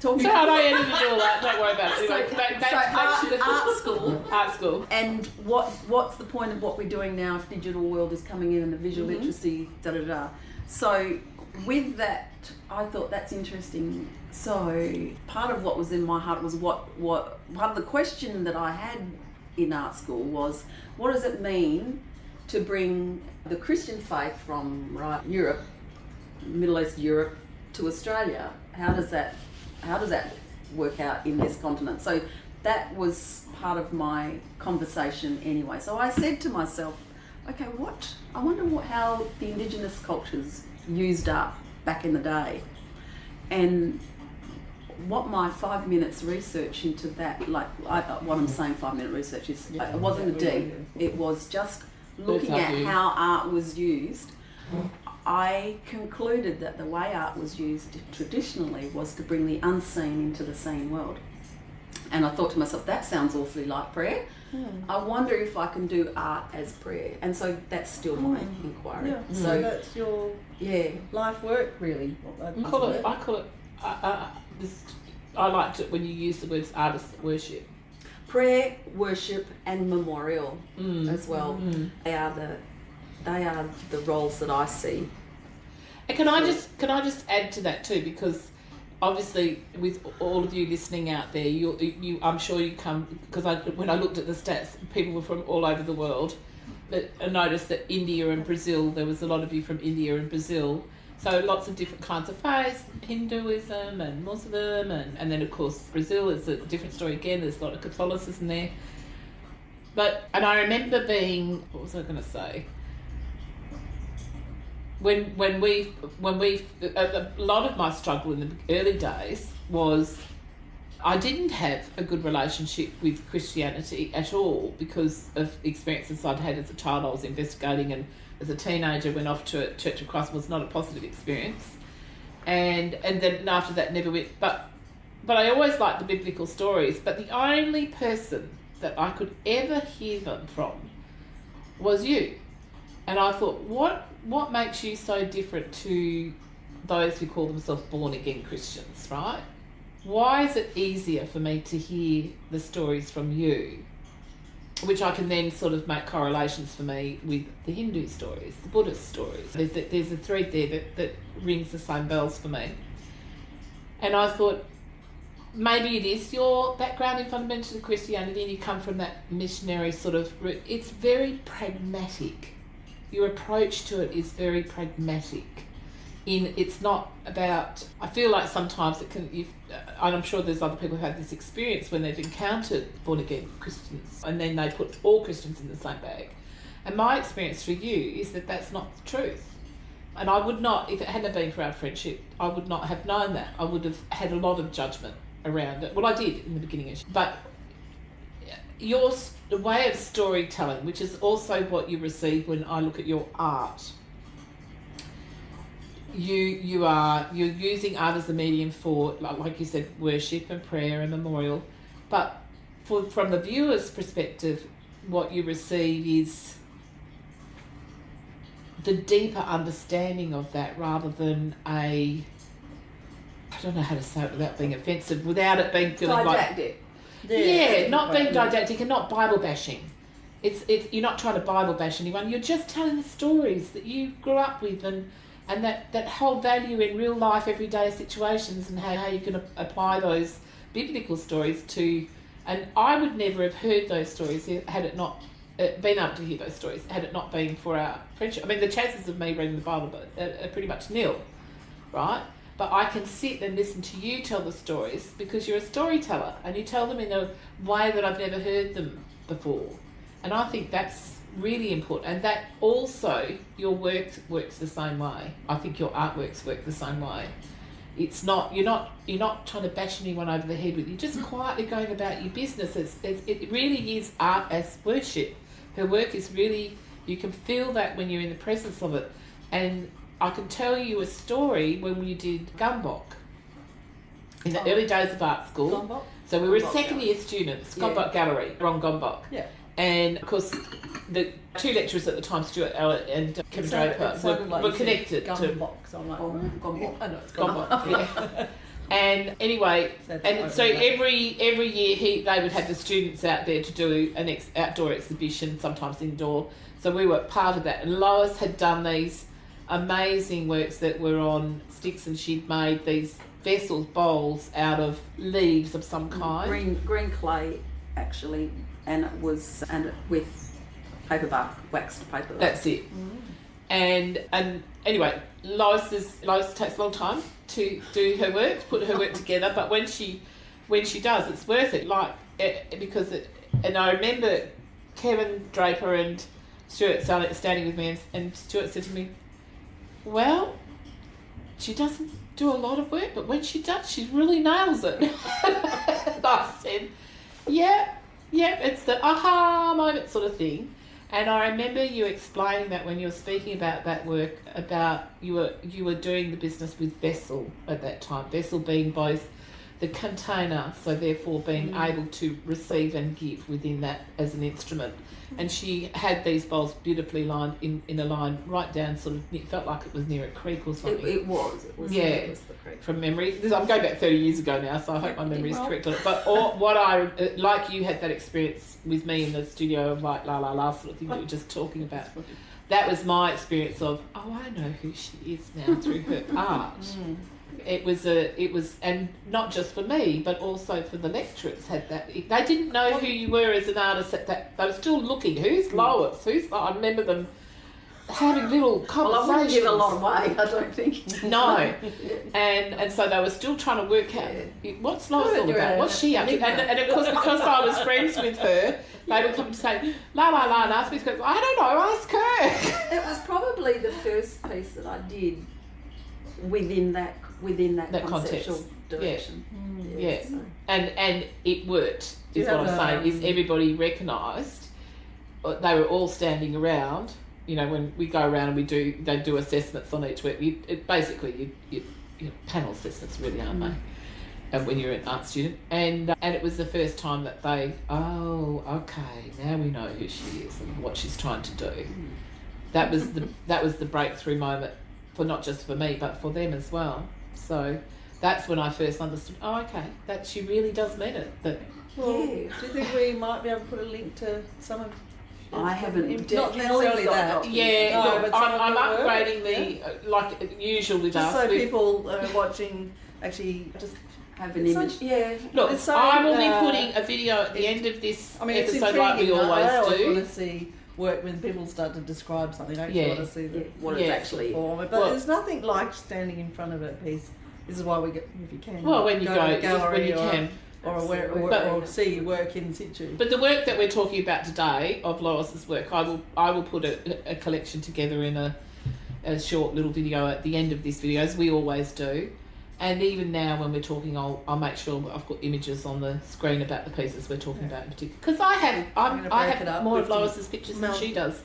Talking no, I edited all that. Don't worry about it. So, Anyway, back to the art school. art school. And what's the point of what we're doing now if digital world is coming in and the visual literacy, da-da-da. So with that, I thought that's interesting. So part of what was in my heart was what part of the question that I had in art school was, what does it mean to bring the Christian faith from Europe, Middle East Europe, to Australia? How does that work out in this continent? So that was part of my conversation anyway. So I said to myself, okay, I wonder how the Indigenous cultures used art back in the day, and what my 5 minutes research into that, what I'm saying 5 minute research is, it wasn't a D, it was just looking at how art was used. I concluded that the way art was used traditionally was to bring the unseen into the seen world. And I thought to myself, that sounds awfully like prayer. I wonder if I can do art as prayer. And so that's still my inquiry. Yeah. So that's your life work, really. I liked it when you used the words artist worship. Prayer, worship, and memorial as well. They are the roles that I see. And can I just add to that too, because obviously with all of you listening out there, you I'm sure you come, because when I looked at the stats, people were from all over the world. But I noticed that India and Brazil, there was a lot of you from India and Brazil. So lots of different kinds of faiths, Hinduism and Muslim, and then of course Brazil is a different story again. There's a lot of Catholicism there. And I remember being, what was I going to say? When we a lot of my struggle in the early days was I didn't have a good relationship with Christianity at all because of experiences I'd had as a child. I was investigating, and as a teenager went off to a Church of Christ. Was not a positive experience, and then after that never went. But I always liked the biblical stories. But the only person that I could ever hear them from was you, and I thought, what makes you so different to those who call themselves born again Christians, right? Why is it easier for me to hear the stories from you, which I can then sort of make correlations for me with the Hindu stories, the Buddhist stories? There's a thread there that rings the same bells for me. And I thought, maybe it is your background in fundamental Christianity and you come from that missionary sort of route. It's very pragmatic. Your approach to it is very pragmatic. It's not about, I feel like sometimes it can, and I'm sure there's other people who have this experience when they've encountered born again Christians and then they put all Christians in the same bag. And my experience for you is that that's not the truth. And I would not, if it hadn't been for our friendship, I would not have known that. I would have had a lot of judgment around it. Well, I did in the beginning, but your way of storytelling, which is also what you receive when I look at your art, you're using art as a medium for, like you said, worship and prayer and memorial, but from the viewer's perspective, what you receive is the deeper understanding of that, rather than I don't know how to say it without being offensive, without it being feeling Didactic. Not being didactic and not Bible bashing. It's you're not trying to Bible bash anyone. You're just telling the stories that you grew up with, and that hold value in real life, everyday situations, and how you can apply those biblical stories to. And I would never have heard those stories had it not been able to hear those stories had it not been for our friendship. I mean, the chances of me reading the Bible are pretty much nil, right? But I can sit and listen to you tell the stories because you're a storyteller and you tell them in a way that I've never heard them before. And I think that's really important. And that also, your work works the same way. I think your artworks work the same way. It's not, you're not trying to bash anyone over the head with you, just quietly going about your business. It really is art as worship. Her work is really, you can feel that when you're in the presence of it. And I can tell you a story when we did Gumbok in the early days of art school. Gumbok? So we were Gumbok second year students, Gumbok Gallery, Wrong Gumbok. Yeah. And of course, the two lecturers at the time, Stuart and Kevin Draper, were connected to Gumbok. So I'm like, Gumbok. I know it's Gumbok. Gumbok. Yeah. And anyway, and so every year they would have the students out there to do an outdoor exhibition, sometimes indoor. So we were part of that. And Lois had done these amazing works that were on sticks, and she'd made these vessels, bowls out of leaves of some kind. Green clay, actually, and it was with paper bark, waxed paper bark. That's it. And anyway, Lois takes a long time to do her work, to put her work together. But when she does, it's worth it. And I remember Kevin Draper and Stuart standing with me, and Stuart said to me, "Well, she doesn't do a lot of work, but when she does, she really nails it. And I said, yeah, it's the aha moment sort of thing. And I remember you explaining that when you were speaking about that work, about you were doing the business with Vessel at that time. Vessel being both the container, so therefore being able to receive and give within that as an instrument. And she had these bowls beautifully lined in a line right down, sort of, it felt like it was near a creek or something. It was the creek. From memory. I'm going back 30 years ago now, so I hope my memory is correct on it. But what I, like you had that experience with me in the studio of like la la la sort of thing that you were just talking about. That was my experience of, I know who she is now through her art. It was, and not just for me, but also for the lecturers had that. They didn't know who you were as an artist at that. They were still looking. Who's Lois? I remember them having little conversations. Well, I wouldn't give a lot away, I don't think. No, and so they were still trying to work out what's Lois all about. What's she up to? And of course, because I was friends with her, they would come and say la la la and ask me. I don't know. Ask her. It was probably the first piece that I did within that conceptual context. direction. Yeah. So. And it worked, Do is you what I'm have saying, is everybody recognised, they were all standing around, you know, when we go around and they do assessments on each work, basically panel assessments really, aren't they? And when you're an art student, and it was the first time that they, okay, now we know who she is and what she's trying to do. That was the breakthrough moment, for not just for me, but for them as well. So that's when I first understood, okay, that she really does mean it. That Well, do you think we might be able to put a link to some of? I haven't. Not necessarily that. yeah, No, look, but some I'm of the work, upgrading like usual with just us. so people watching actually just Have an image. Yeah. Look, it's so, I will be putting a video at the end of this it's episode, like we intriguing. I always do. want to see work when people start to describe something. I actually want to see what it's actually. form. But there's nothing like standing in front of a piece. This is why we get, if you can. Well, when you go, to a gallery when you can. or see work in situ. But the work that we're talking about today of Lois's work, I will put a collection together in a short little video at the end of this video, as we always do. And even now, when we're talking, I'll make sure I've got images on the screen about the pieces we're talking about in particular. Because I have more of Lois's pictures than she does.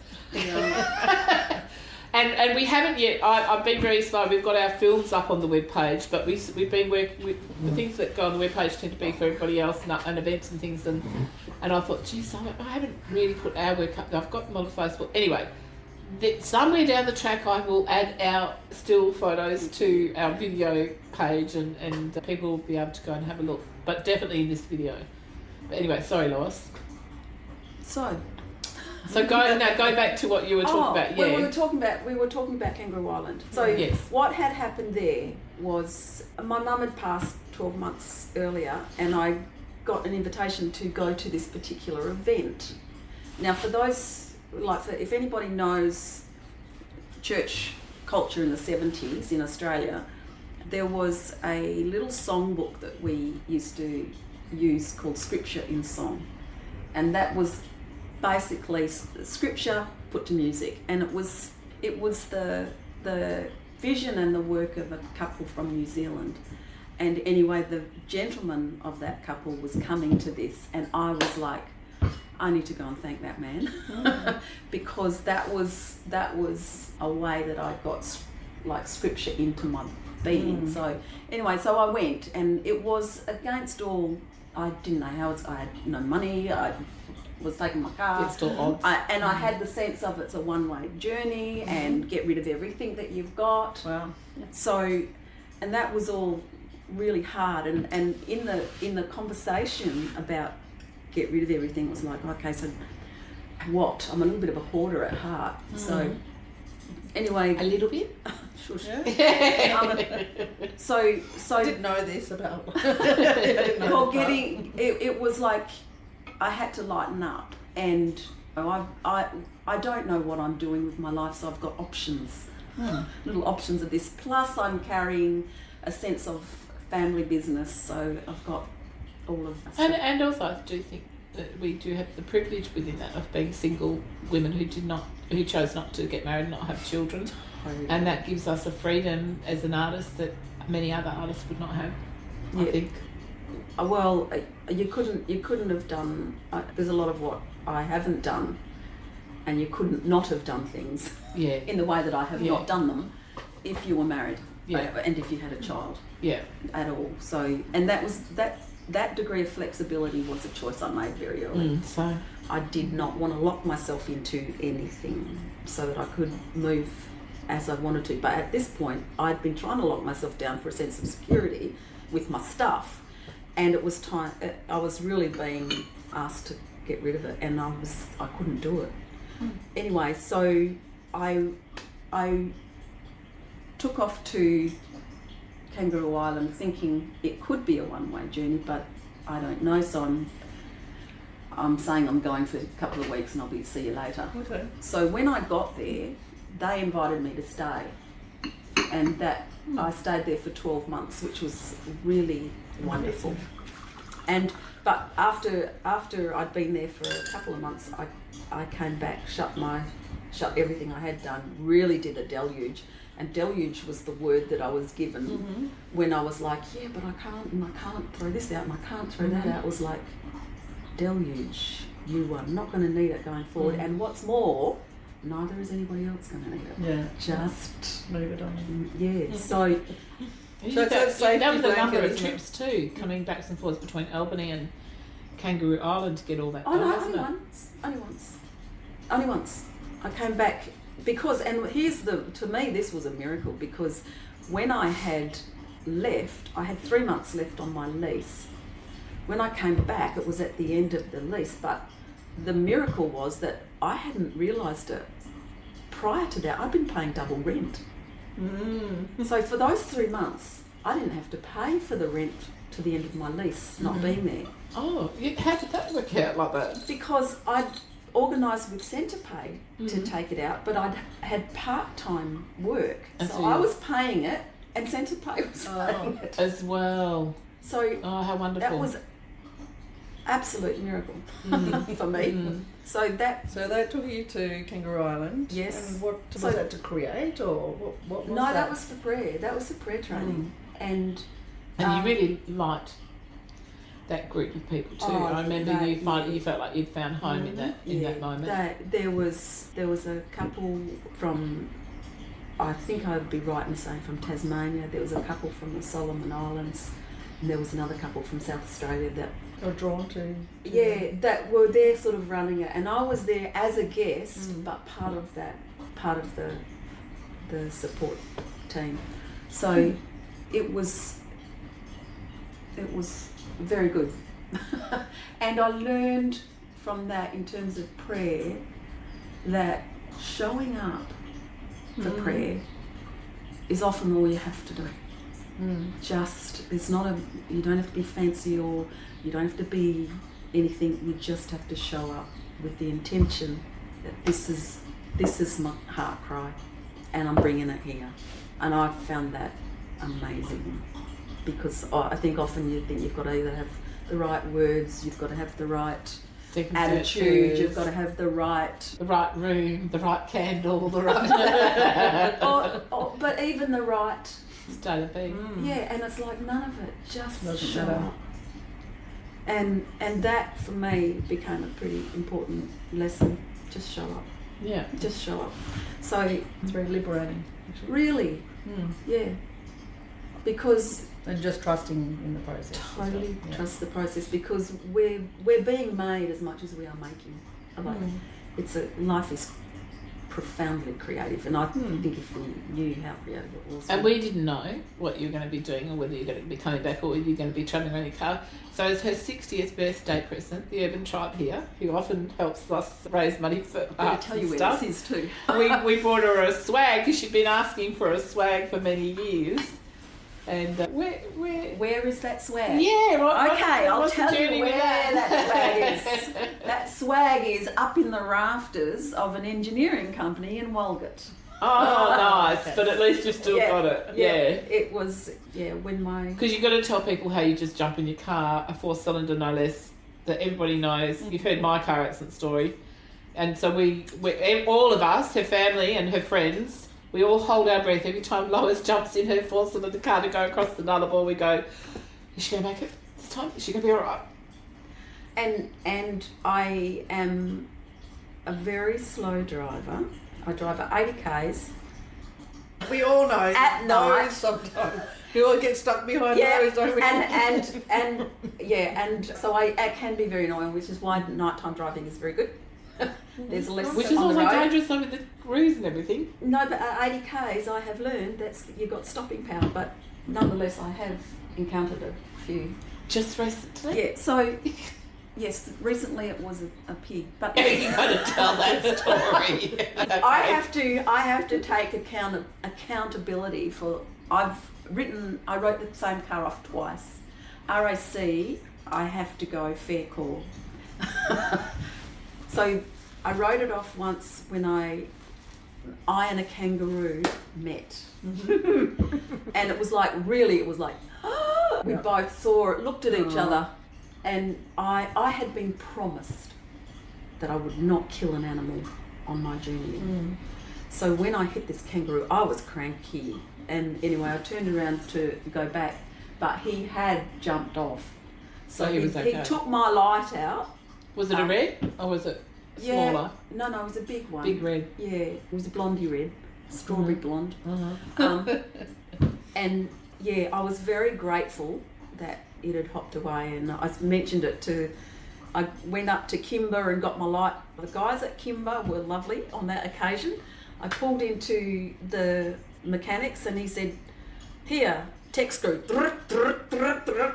And we haven't yet. I've been very slow. We've got our films up on the webpage, but we've been working with the things that go on the webpage tend to be for everybody else and events and things. And I thought, geez, I haven't really put our work up. I've got them on Facebook. Anyway, somewhere down the track, I will add our still photos to our video page, and people will be able to go and have a look. But definitely in this video. But anyway, sorry, Lois. So go back to what you were talking about. Yeah. Well, we were talking about Kangaroo Island. So yes. What had happened there was my mum had passed 12 months earlier, and I got an invitation to go to this particular event. Now, for those if anybody knows church culture in the 70s in Australia, there was a little songbook that we used to use called Scripture in Song, and that was basically scripture put to music, and it was the vision and the work of a couple from New Zealand. And anyway, the gentleman of that couple was coming to this, and I was like, I need to go and thank that man because that was a way that I got like scripture into my being. So anyway, so I went, and it was against all. I didn't know how I had no money. I was taking my car. It's still odds. And I had the sense of it's a one-way journey and get rid of everything that you've got. Wow. So, and that was all really hard. And in the conversation about get rid of everything, it was like, okay, so what? I'm a little bit of a hoarder at heart. So anyway, A little bit? shush. Yeah. So I didn't know this about. well, it was like I had to lighten up, and I don't know what I'm doing with my life, so I've got options, little options of this. Plus, I'm carrying a sense of family business, so I've got all of that. And also, I do think that we do have the privilege within that of being single women who chose not to get married and not have children, and that gives us a freedom as an artist that many other artists would not have. I Yeah. think. Well, you couldn't have done. There's a lot of what I haven't done, and you couldn't not have done things Yeah. in the way that I have Yeah. not done them if you were married, Yeah. and if you had a child Yeah. at all. So, and that degree of flexibility was a choice I made very early. So. I did not want to lock myself into anything so that I could move as I wanted to. But at this point, I'd been trying to lock myself down for a sense of security with my stuff, and it was time. I was really being asked to get rid of it, and I couldn't do it. Anyway, so I took off to Kangaroo Island thinking it could be a one-way journey, but I don't know. So I'm saying I'm going for a couple of weeks and I'll see you later. Okay. So when I got there, they invited me to stay, and that I stayed there for 12 months, which was really wonderful. But after I'd been there for a couple of months, I came back, shut everything I had done, really did a deluge. And deluge was the word that I was given when I was like, yeah, but I can't throw this out and I can't throw that out. It was like, deluge, you are not going to need it going forward. And what's more, neither is anybody else going to need it. Yeah. Just move it on. yeah. So So it's a that was a safety number blanket, of isn't it? trips too, coming backs and forths between Albany and Kangaroo Island to get all that oh done, no, wasn't only once. I came back because, and to me this was a miracle, because when I had left, I had 3 months left on my lease. When I came back, it was at the end of the lease, but the miracle was that I hadn't realised it. Prior to that, I'd been paying double rent. So for those 3 months, I didn't have to pay for the rent to the end of my lease, not being there. Oh, how did that work out like that? Because I'd organised with Centrepay to take it out, but I'd had part-time work. And So so I you- was paying it and Centrepay was paying it. As well. So Oh, how wonderful. that was absolute miracle for me. So that So they took you to Kangaroo Island. Yes. And what So- was that to create, or what was no, that? that was for prayer. That was for prayer training, and And you really liked that group of people too. Oh, I remember that- you felt like you'd found home in that moment. There was a couple from, I think I'd be right in saying from Tasmania. There was a couple from the Solomon Islands, and there was another couple from South Australia that Or drawn to. that were there sort of running it, and I was there as a guest, but part of the support team. So it was very good. And I learned from that, in terms of prayer, that showing up for prayer is often all you have to do. You don't have to be fancy, or you don't have to be anything. You just have to show up with the intention that this is my heart cry, and I'm bringing it here. And I've found that amazing, because I think often you think you've got to either have the right words, you've got to have the right attitude, you've got to have the right room, the right candle, the right but even the right state of being. yeah, and it's like none of it, just Doesn't show matter. up. And that for me became a pretty important lesson. Just show up. Yeah. Just show up. So It's very liberating, actually. really, yeah, because And just trusting in the process. as well. totally Yeah. trust the process, because we're being made as much as we are making. Like life is profoundly creative, and I think if we knew how creative it was. And we didn't know what you were going to be doing, or whether you're going to be coming back, or whether you're going to be travelling around your car. So as her 60th birthday present, the Urban Tribe here, who often helps us raise money for I'll arts tell you and where stuff, this is too. we bought her a swag, because she'd been asking for a swag for many years. And Where is that swag? yeah, Okay, I'll what's the tell you journey where with that swag is. That swag is up in the rafters of an engineering company in Walgett. Oh, nice! But at least you've still got it. Yeah. It was, when my... Because you've got to tell people how you just jump in your car, a 4-cylinder no less, that everybody knows. You've heard my car accident story. And so we all of us, her family and her friends, we all hold our breath every time Lois jumps in her foursome of the car to go across the nullarbor. We go, is she going to make it this time? Is she going to be all right? And I am a very slow driver. I drive at 80 k's. We all know At night. sometimes. We all get stuck behind those, don't we? And so I can be very annoying, which is why nighttime driving is very good. There's less Which is on the also road. dangerous over the roofs and everything. No, but at 80 k's I have learned that's you've got stopping power, but nonetheless I have encountered a few. Just recently. Yeah, so yes, recently it was a pig, but You got to tell that story. Okay. I have to take accountability for I wrote the same car off twice. RAC, I have to go fair call. So I wrote it off once when I and a kangaroo met. And it was like we both saw it, looked at each other, and I had been promised that I would not kill an animal on my journey. So when I hit this kangaroo, I was cranky. And anyway, I turned around to go back, but he had jumped off. So he was okay. He took my light out. Was it a red or was it smaller? Yeah, no, it was a big one. Big red. Yeah, it was a blondie red, strawberry blonde. And yeah, I was very grateful that it had hopped away, and I mentioned it to. I went up to Kimber and got my light. The guys at Kimber were lovely on that occasion. I pulled into the mechanics and he said, "Here, tech screw,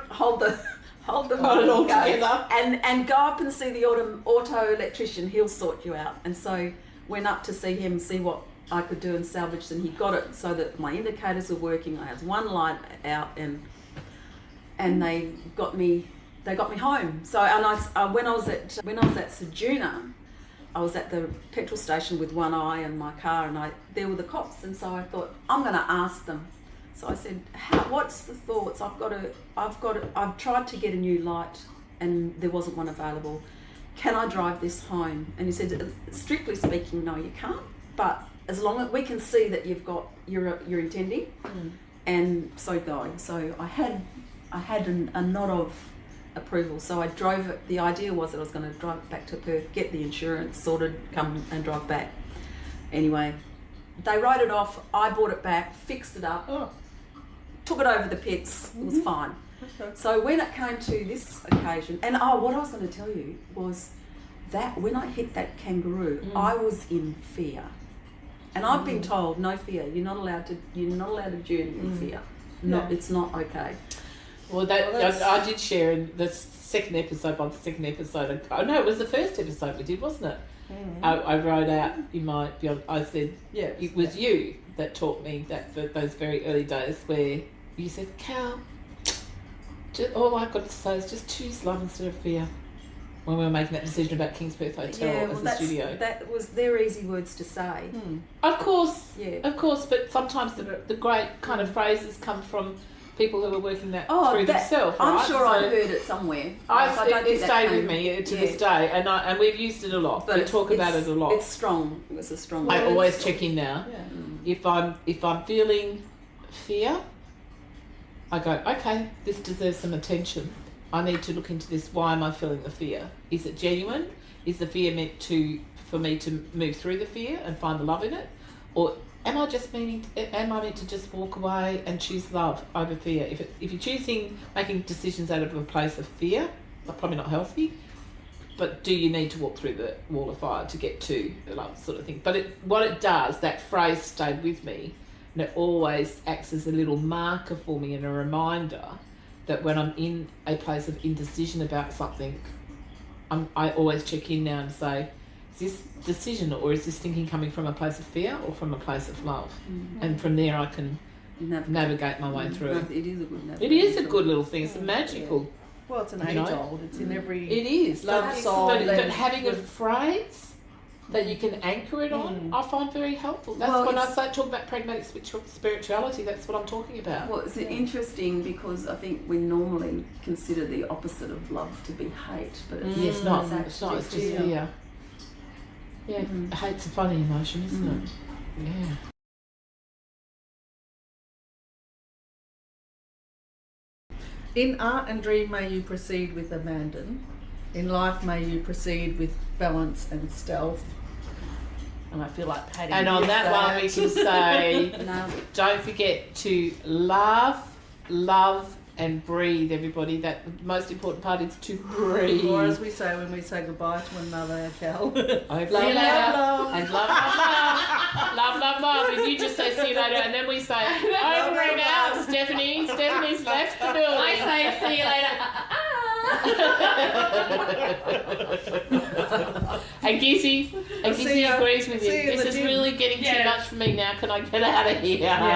hold the Hold it all together. and go up and see the auto electrician. He'll sort you out." And so went up to see him, see what I could do and salvage. And he got it so that my indicators were working. I had one light out, and they got me home. So and when I was at Sejuna, I was at the petrol station with one eye and my car, and there were the cops, and so I thought, I'm going to ask them. So I said, what's the thoughts? I've tried to get a new light and there wasn't one available. Can I drive this home? And he said, strictly speaking, no, you can't. But as long as we can see that you're intending, and so go. So I had a nod of approval. So I drove it. The idea was that I was going to drive it back to Perth, get the insurance sorted, come and drive back. Anyway, they wrote it off. I bought it back, fixed it up, took it over the pits. It was fine. Okay. So when it came to this occasion, and what I was going to tell you was that when I hit that kangaroo, I was in fear, and I've been told no fear. You're not allowed to journey in fear. No, it's not okay. Well, I did share in the second episode. Oh no, it was the first episode we did, wasn't it? I wrote out, I said, it was you that taught me that for those very early days where you said, Cal, all I've got to say is just choose love instead of fear. When we were making that decision about Kingsperth Hotel as the studio. They're easy words to say. Of course, Yeah. of course, but sometimes the great kind of phrases come from people who are working that through themselves, right? I'm sure I heard it somewhere. It stayed with me to this day, and we've used it a lot. But we talk about it a lot. It's strong. It's a strong word. I always check in now. Yeah. If I'm feeling fear, I go, okay, this deserves some attention. I need to look into this. Why am I feeling the fear? Is it genuine? Is the fear meant for me to move through the fear and find the love in it, or am I meant to just walk away and choose love over fear? If you're making decisions out of a place of fear, they're probably not healthy. But do you need to walk through the wall of fire to get to the love sort of thing? But what it does, that phrase stayed with me, and it always acts as a little marker for me and a reminder that when I'm in a place of indecision about something, I always check in now and say, is this decision or is this thinking coming from a place of fear or from a place of love? And from there I can navigate my way through. It is a good navigation. It is a good little thing. It's magical. Well, it's an age old. It's in every. It is. Love song. But having a phrase that you can anchor it on, I find very helpful. That's when I talk about pragmatic spirituality. That's what I'm talking about. Well, it's interesting because I think we normally consider the opposite of love to be hate, but it's not. It's just fear. Yeah, hate's a funny emotion, isn't it? Yeah. In art and dream may you proceed with abandon. In life may you proceed with balance and stealth. And I feel like Patty. And on that one we can say, No. don't forget to laugh, love and breathe, everybody. That the most important part is to breathe. Or as we say when we say goodbye to one another, Cal. Love, See you later. and love, love, love. Love, love, love. And you just say see you later, and then we say over and out, Stephanie. Stephanie's left the building. I say see you later. And Gizzy See ya. agrees with you. See you in This the is gym. really getting too Yeah. much for me now. Can I get out of here? Yeah.